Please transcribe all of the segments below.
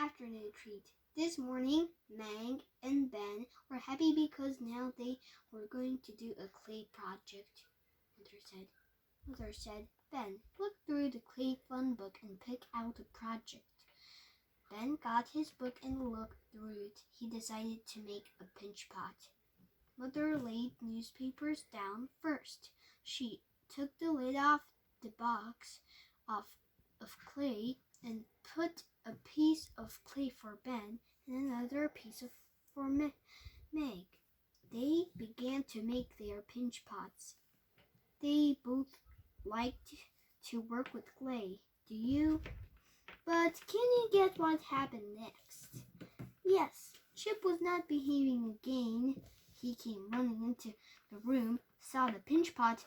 afternoon treat. This morning, Meg and Ben were happy because now they were going to do a clay project. Mother said, Ben, look through the clay fun book and pick out a project. Ben got his book and looked through it. He decided to make a pinch pot. Mother laid newspapers down first. She took the lid off the box of clay and put a piece of clay for Ben and another piece for Meg. They began to make their pinch pots. They both liked to work with clay. Do you? But can you guess what happened next? Yes, Chip was not behaving again. He came running into the room, saw the pinch pot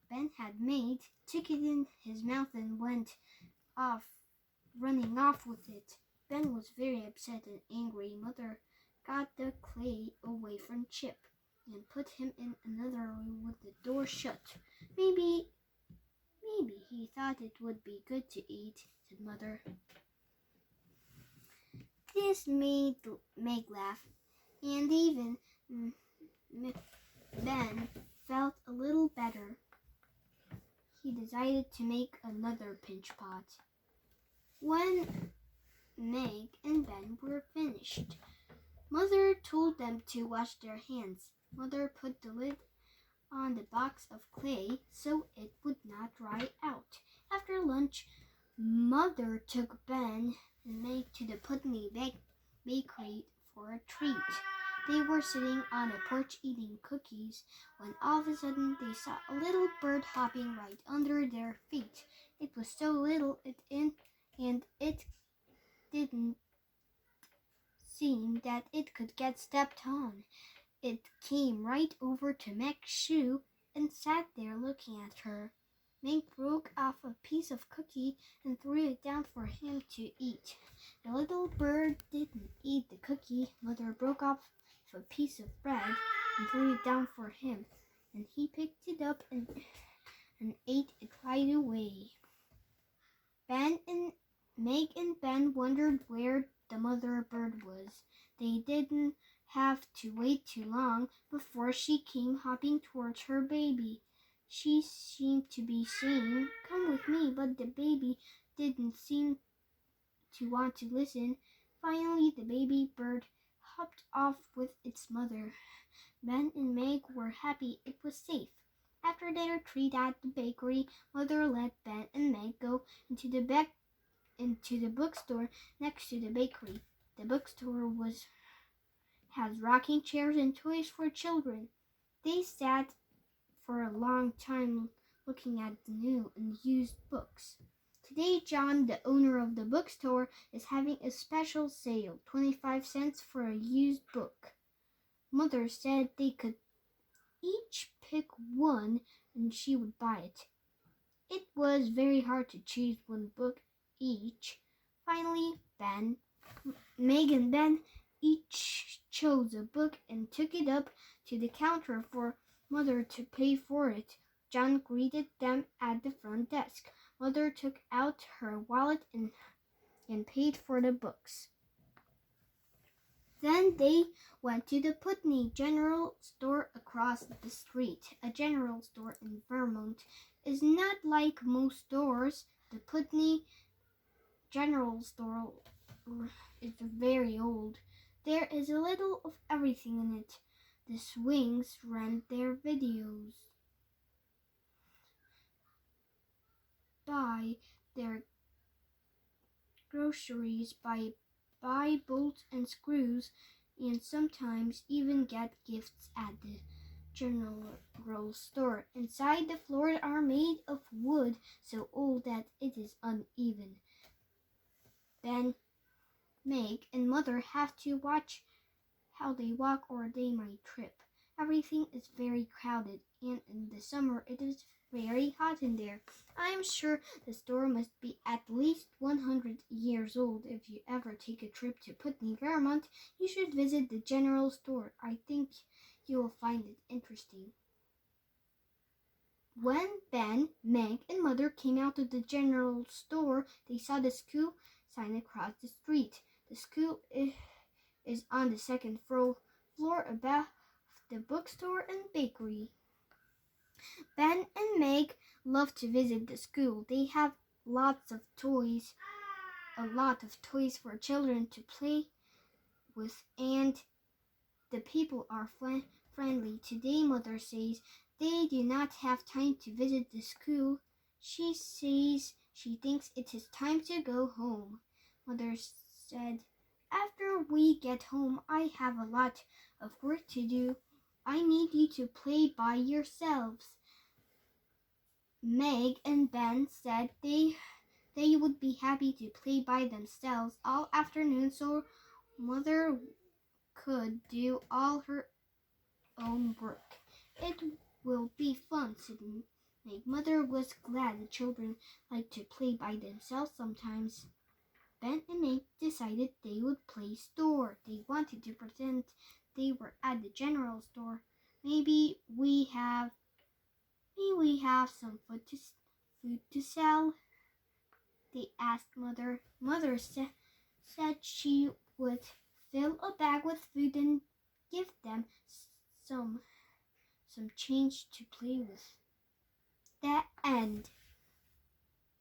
Ben had made, took it in his mouth and went off, running off with it. Ben was very upset and angry. Mother got the clay away from Chip and put him in another room with the door shut. Maybe he thought it would be good to eat, said Mother. This made Meg laugh, and even Ben felt a little better. He decided to make another pinch pot. When Meg and Ben were finished, Mother told them to wash their hands. Mother put the lid on the box of clay so it would not dry out. After lunch, Mother took Ben and Meg to the Putney bakery for a treat. They were sitting on a porch eating cookies when all of a sudden they saw a little bird hopping right under their feet. It was so little and it didn't seem that it could get stepped on. It came right over to Meg's shoe and sat there looking at her. Meg broke off a piece of cookie and threw it down for him to eat. The little bird didn't eat the cookie. Mother broke off a piece of bread and threw it down for him, and he picked it up and ate it right away. Meg and Ben wondered where the mother bird was. They didn't have to wait too long before she came hopping towards her baby. She seemed to be saying, "Come with me," but the baby didn't seem to want to listen. Finally, the baby bird hopped off with its mother. Ben and Meg were happy it was safe. After their treat at the bakery, Mother let Ben and Meg go into the bookstore next to the bakery. The bookstore has rocking chairs and toys for children. They sat for a long time looking at the new and used books. Today, John, the owner of the bookstore, is having a special sale, 25 cents for a used book. Mother said they could each pick one and she would buy it. It was very hard to choose one book each. Finally, Meg and Ben each chose a book and took it up to the counter for Mother to pay for it. John greeted them at the front desk. Mother took out her wallet and paid for the books. Then they went to the Putney General Store across the street. A general store in Vermont is not like most stores. The Putney General Store is very old. There is a little of everything in it. The Swings rent their videos, buy their groceries, buy bolts and screws, and sometimes even get gifts at the general store. Inside, the floors are made of wood so old that it is uneven. Ben, Meg, and Mother have to watch how they walk or they might trip. Everything is very crowded, and in the summer it is very hot in there. I am sure the store must be at least 100 years old. If you ever take a trip to Putney, Vermont, you should visit the general store. I think you will find it interesting. When Ben, Meg, and Mother came out of the general store, they saw the school sign across the street. The school is on the second floor above the bookstore and bakery. Ben and Meg love to visit the school. They have lots of toys, a lot of toys for children to play with, and the people are friendly. Today, Mother says they do not have time to visit the school. She says she thinks it is time to go home. Mother said, after we get home, I have a lot of work to do. I need you to play by yourselves. Meg and Ben said they would be happy to play by themselves all afternoon so Mother could do all her own work. It will be fun, said Meg. Mother was glad the children liked to play by themselves sometimes. Ben and Meg decided they would play store. They wanted to pretend they were at the general store. Maybe we have some food to sell, they asked Mother. Mother said she would fill a bag with food and give them some change to play with. The end.